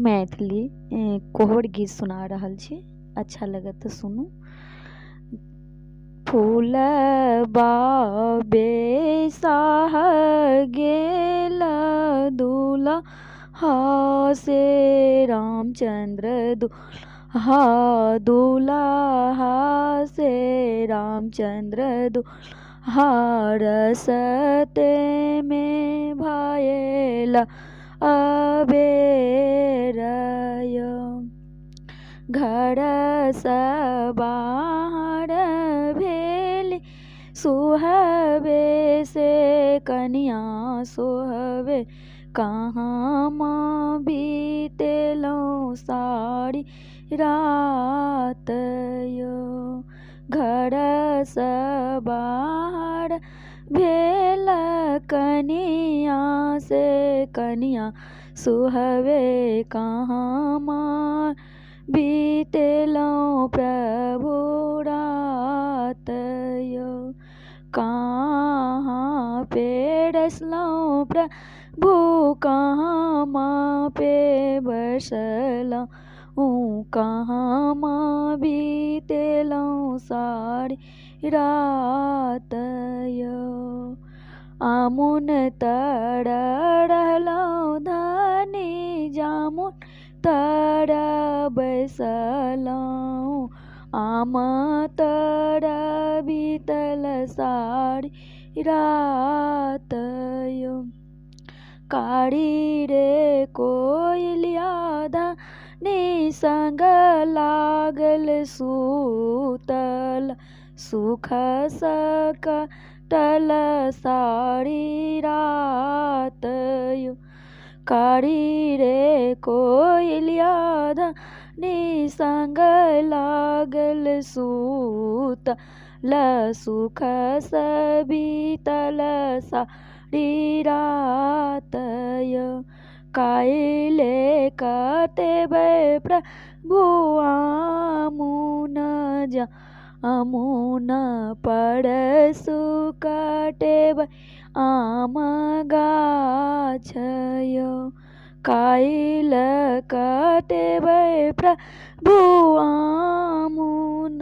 मैथिली कोहबर गीत सुना रहल छी। अच्छा लगत तऽ सुनू। फूलबा बेसाह गेल दुल्हा से रामचंद्र दुल्हा से रामचंद्र दुल्हा रसते में भयल अबेर घर स बाहर भेली सुहबे से कनिया सोहबे कहाँ माँ बीतेलौं सारी रात यो। घर स बाहर भेल कनिया से कनिया सुहबे कहाँ माँ बीतेलौं प्रभु रात यो। कहाँ पे डसलौं प्रभु कहाँ माँ पे बसलौं कहाँ माँ बीतेलौं सारी रात यो। आमुन तर रहलौं धनी जामुन तर बैसलौं आम तर बीतल सारी रात यो। कारी रे कोयलिया धनी संग लागल सूतल सुख सकटल सारी रात यो। कारी रे कोयलिया धनी संग लागल सूतल सुख बीतल सारी रात यो। काइले कटेबै प्रभु आमुन जामुन परसु कटेबै आम गाछ यो। काइल कटेबै प्रभु आमुन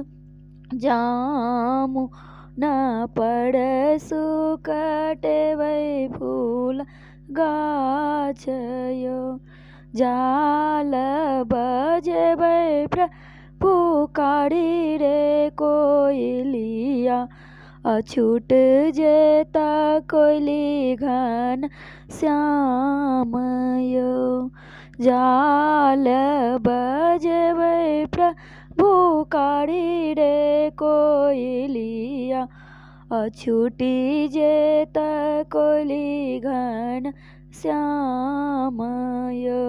जामुन परसु कटेबै फूल गाछ यो। जाल बजेबै प्रभु कारी रे कोयलिया छूट जेता कोयली घन श्याम यो। जाल बजेबै प्रभु कारी रे कोयलिया छूटी जेता कोयली घन श्याम यो।